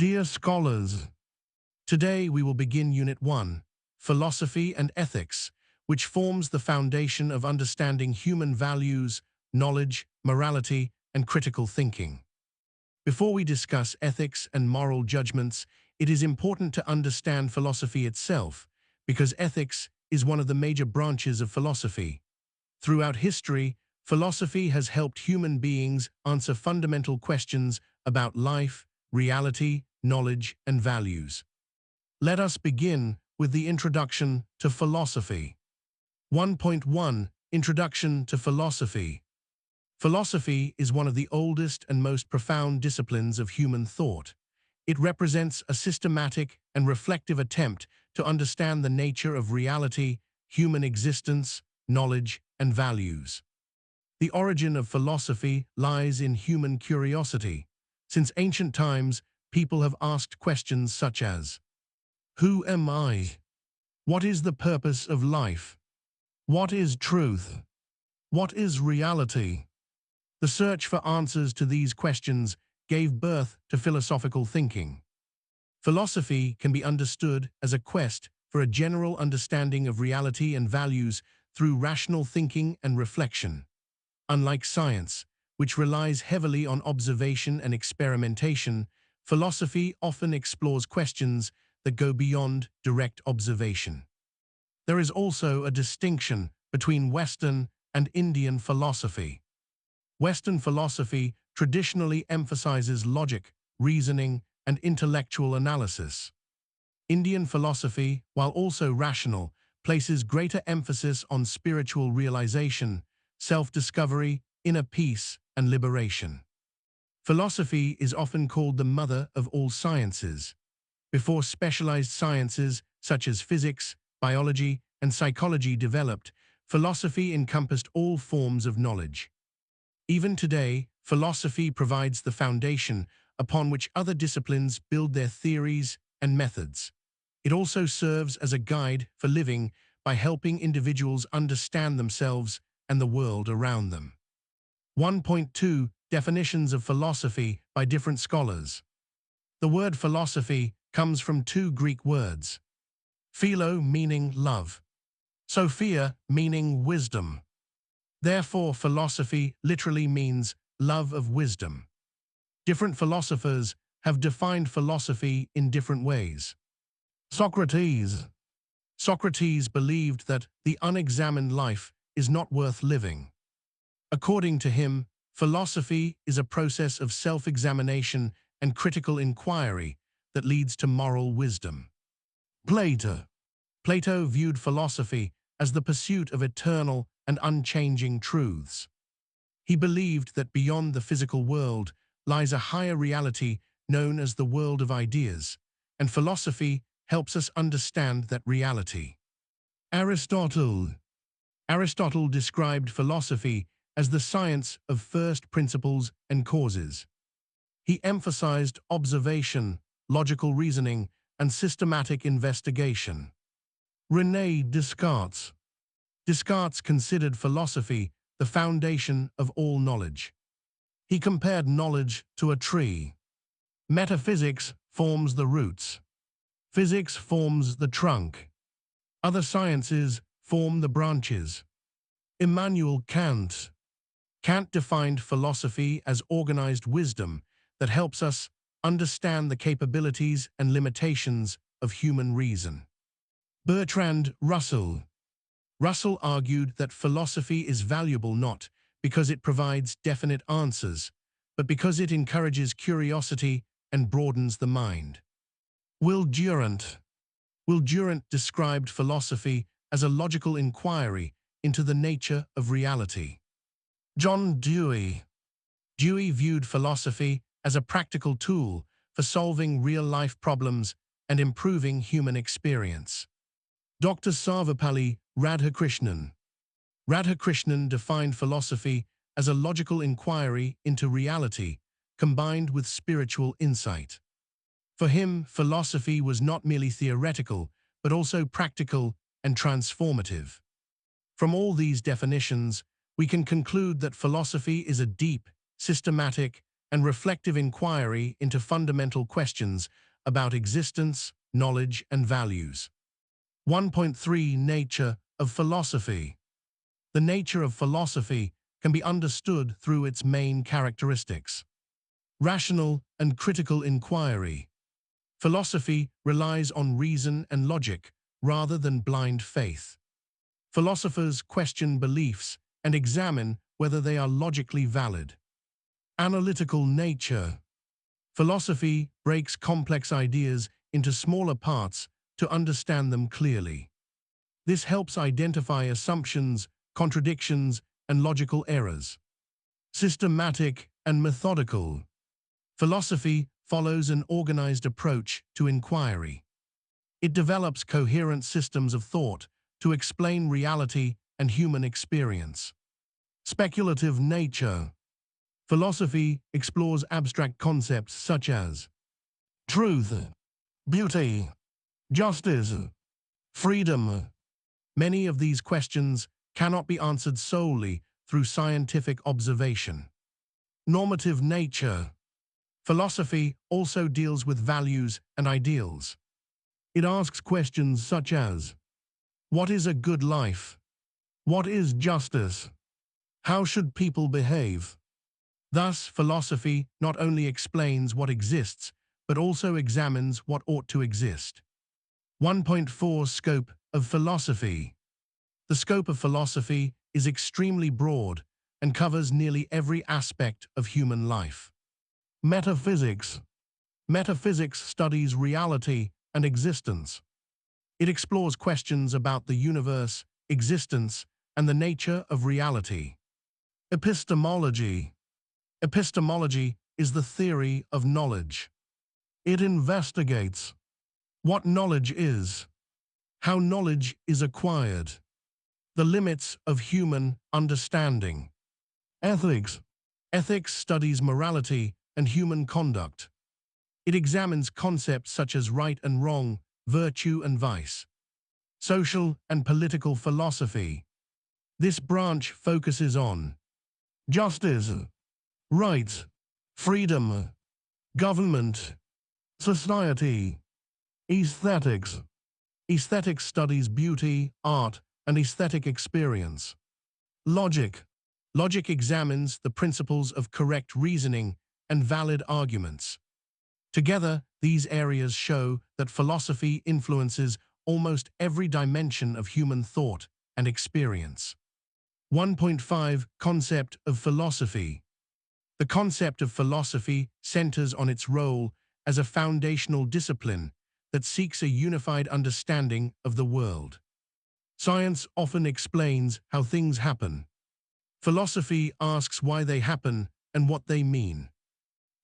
Dear scholars, today we will begin Unit 1, Philosophy and Ethics, which forms the foundation of understanding human values, knowledge, morality, and critical thinking. Before we discuss ethics and moral judgments, it is important to understand philosophy itself, because ethics is one of the major branches of philosophy. Throughout history, philosophy has helped human beings answer fundamental questions about life, reality, knowledge, and values. Let us begin with the introduction to philosophy. 1.1 Introduction to Philosophy. Philosophy is one of the oldest and most profound disciplines of human thought. It represents a systematic and reflective attempt to understand the nature of reality, human existence, knowledge, and values. The origin of philosophy lies in human curiosity. Since ancient times, people have asked questions such as, who am I? What is the purpose of life? What is truth? What is reality? The search for answers to these questions gave birth to philosophical thinking. Philosophy can be understood as a quest for a general understanding of reality and values through rational thinking and reflection. Unlike science, which relies heavily on observation and experimentation, philosophy often explores questions that go beyond direct observation. There is also a distinction between Western and Indian philosophy. Western philosophy traditionally emphasizes logic, reasoning, and intellectual analysis. Indian philosophy, while also rational, places greater emphasis on spiritual realization, self-discovery, inner peace, and liberation. Philosophy is often called the mother of all sciences. Before specialized sciences such as physics, biology, and psychology developed, philosophy encompassed all forms of knowledge. Even today, philosophy provides the foundation upon which other disciplines build their theories and methods. It also serves as a guide for living by helping individuals understand themselves and the world around them. 1.2 Definitions of philosophy by different scholars. The word philosophy comes from two Greek words. Philo meaning love, Sophia meaning wisdom. Therefore, philosophy literally means love of wisdom. Different philosophers have defined philosophy in different ways. Socrates believed that the unexamined life is not worth living. According to him, philosophy is a process of self-examination and critical inquiry that leads to moral wisdom. Plato viewed philosophy as the pursuit of eternal and unchanging truths. He believed that beyond the physical world lies a higher reality known as the world of ideas, and philosophy helps us understand that reality. Aristotle described philosophy as the science of first principles and causes. He emphasized observation, logical reasoning, and systematic investigation. René Descartes considered philosophy the foundation of all knowledge. He compared knowledge to a tree. Metaphysics forms the roots. Physics forms the trunk. Other sciences form the branches. Immanuel Kant defined philosophy as organized wisdom that helps us understand the capabilities and limitations of human reason. Bertrand Russell argued that philosophy is valuable not because it provides definite answers, but because it encourages curiosity and broadens the mind. Will Durant described philosophy as a logical inquiry into the nature of reality. John Dewey viewed philosophy as a practical tool for solving real-life problems and improving human experience. Dr. Sarvepalli Radhakrishnan defined philosophy as a logical inquiry into reality combined with spiritual insight. For him, philosophy was not merely theoretical, but also practical and transformative. From all these definitions, we can conclude that philosophy is a deep, systematic, and reflective inquiry into fundamental questions about existence, knowledge, and values. 1.3 Nature of philosophy. The nature of philosophy can be understood through its main characteristics. Rational and critical inquiry. Philosophy relies on reason and logic rather than blind faith. Philosophers question beliefs and examine whether they are logically valid. Analytical nature. Philosophy breaks complex ideas into smaller parts to understand them clearly. This helps identify assumptions, contradictions, and logical errors. Systematic and methodical. Philosophy follows an organized approach to inquiry. It develops coherent systems of thought to explain reality and human experience. Speculative nature. Philosophy explores abstract concepts such as truth, beauty, justice, freedom. Many of these questions cannot be answered solely through scientific observation. Normative nature. Philosophy also deals with values and ideals. It asks questions such as, what is a good life? What is justice? How should people behave? Thus, philosophy not only explains what exists, but also examines what ought to exist. 1.4 Scope of philosophy. The scope of philosophy is extremely broad and covers nearly every aspect of human life. Metaphysics. Metaphysics studies reality and existence. It explores questions about the universe, existence, and the nature of reality. Epistemology. Epistemology is the theory of knowledge. It investigates what knowledge is, how knowledge is acquired, the limits of human understanding. Ethics. Ethics studies morality and human conduct. It examines concepts such as right and wrong, virtue and vice. Social and political philosophy. This branch focuses on justice, rights, freedom, government, society. Aesthetics. Aesthetics studies beauty, art, and aesthetic experience. Logic. Logic examines the principles of correct reasoning and valid arguments. Together, these areas show that philosophy influences almost every dimension of human thought and experience. 1.5 Concept of philosophy. The concept of philosophy centers on its role as a foundational discipline that seeks a unified understanding of the world. Science often explains how things happen. Philosophy asks why they happen and what they mean.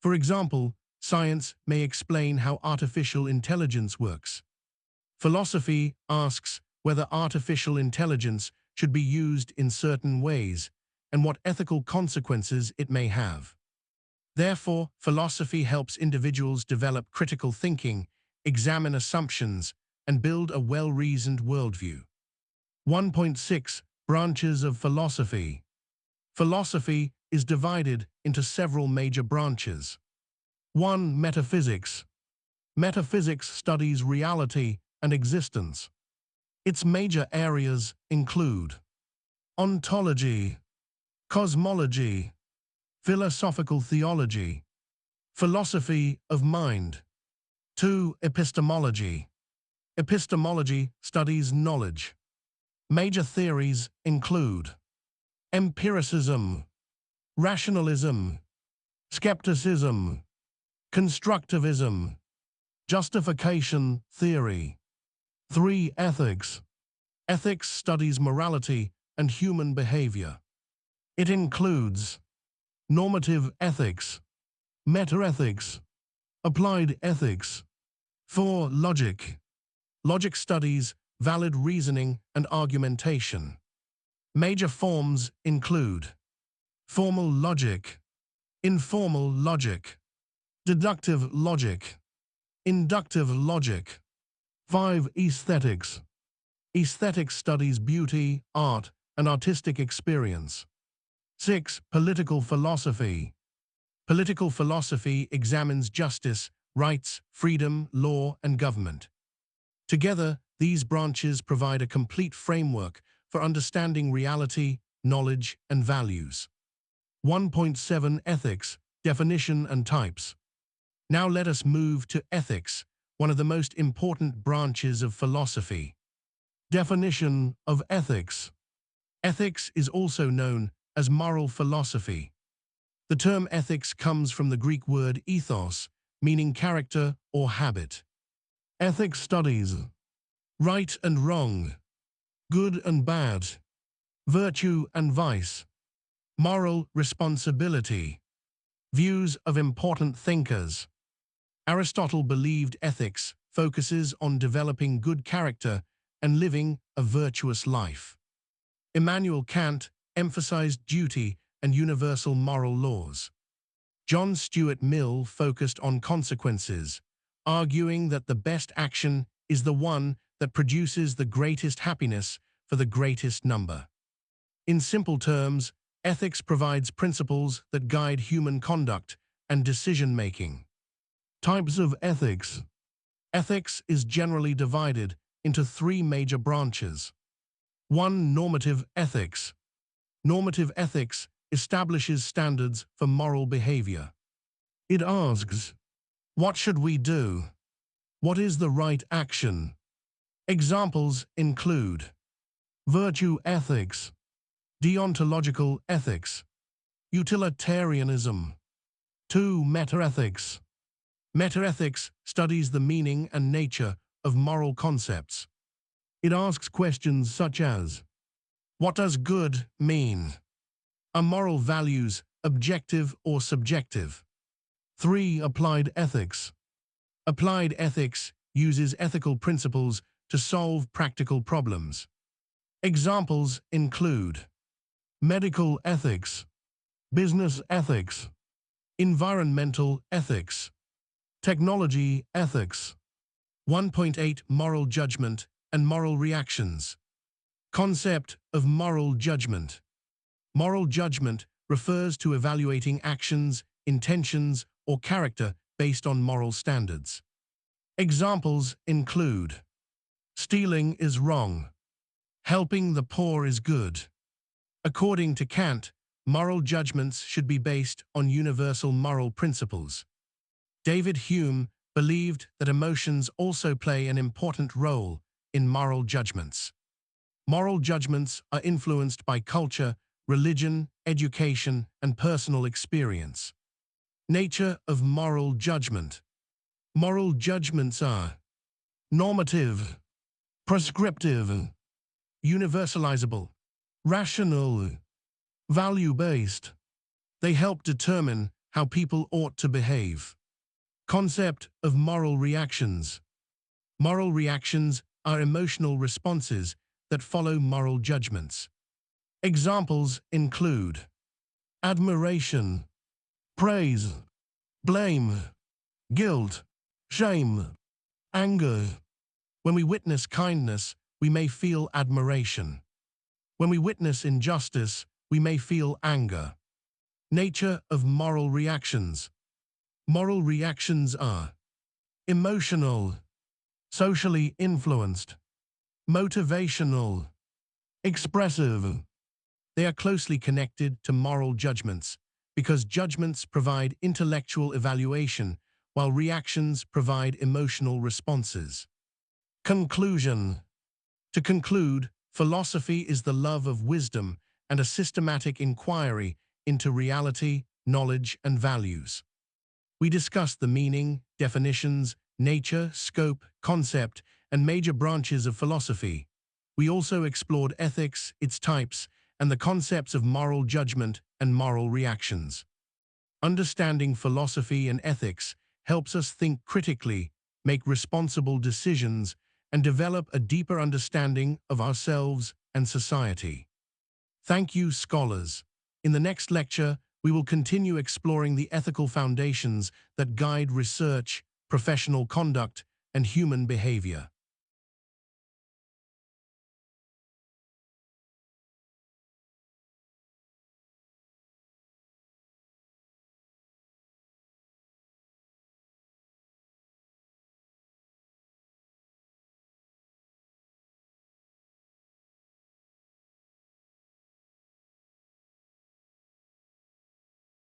For example, science may explain how artificial intelligence works. Philosophy asks whether artificial intelligence should be used in certain ways and what ethical consequences it may have. Therefore, philosophy helps individuals develop critical thinking, examine assumptions, and build a well-reasoned worldview. 1.6 Branches of philosophy. Philosophy is divided into several major branches. 1. Metaphysics. Metaphysics studies reality and existence. Its major areas include ontology, cosmology, philosophical theology, philosophy of mind. 2. Epistemology. Epistemology studies knowledge. Major theories include empiricism, rationalism, skepticism, constructivism, justification theory. 3. Ethics. Ethics studies morality and human behavior. It includes normative ethics, metaethics, applied ethics. 4. Logic. Logic studies valid reasoning and argumentation. Major forms include formal logic, informal logic, deductive logic, inductive logic. 5. Aesthetics. Aesthetics studies beauty, art, and artistic experience. 6. Political philosophy. Political philosophy examines justice, rights, freedom, law, and government. Together, these branches provide a complete framework for understanding reality, knowledge, and values. 1.7 Ethics, Definition and Types. Now let us move to ethics, one of the most important branches of philosophy. Definition of ethics. Ethics is also known as moral philosophy. The term ethics comes from the Greek word ethos, meaning character or habit. Ethics studies right and wrong, good and bad, virtue and vice, moral responsibility, views of important thinkers. Aristotle believed ethics focuses on developing good character and living a virtuous life. Immanuel Kant emphasized duty and universal moral laws. John Stuart Mill focused on consequences, arguing that the best action is the one that produces the greatest happiness for the greatest number. In simple terms, ethics provides principles that guide human conduct and decision-making. Types of ethics. Ethics is generally divided into three major branches. 1. Normative ethics. Normative ethics establishes standards for moral behavior. It asks, what should we do? What is the right action? Examples include virtue ethics, deontological ethics, utilitarianism. 2. Metaethics. Metaethics studies the meaning and nature of moral concepts. It asks questions such as, what does good mean? Are moral values objective or subjective? 3. Applied ethics. Applied ethics uses ethical principles to solve practical problems. Examples include medical ethics, business ethics, environmental ethics, technology ethics. 1.8 Moral judgment and moral reactions. Concept of moral judgment. Moral judgment refers to evaluating actions, intentions, or character based on moral standards. Examples include stealing is wrong, helping the poor is good. According to Kant, moral judgments should be based on universal moral principles. David Hume believed that emotions also play an important role in moral judgments. Moral judgments are influenced by culture, religion, education, and personal experience. Nature of moral judgment. Moral judgments are normative, prescriptive, universalizable, rational, value-based. They help determine how people ought to behave. Concept of moral reactions. Moral reactions are emotional responses that follow moral judgments. Examples include admiration, praise, blame, guilt, shame, anger. When we witness kindness, we may feel admiration. When we witness injustice, we may feel anger. Nature of moral reactions. Moral reactions are emotional, socially influenced, motivational, expressive. They are closely connected to moral judgments because judgments provide intellectual evaluation while reactions provide emotional responses. Conclusion. To conclude, philosophy is the love of wisdom and a systematic inquiry into reality, knowledge, and values. We discussed the meaning, definitions, nature, scope, concept, and major branches of philosophy. We also explored ethics, its types, and the concepts of moral judgment and moral reactions. Understanding philosophy and ethics helps us think critically, make responsible decisions, and develop a deeper understanding of ourselves and society. Thank you, scholars. In the next lecture, we will continue exploring the ethical foundations that guide research, professional conduct, and human behavior.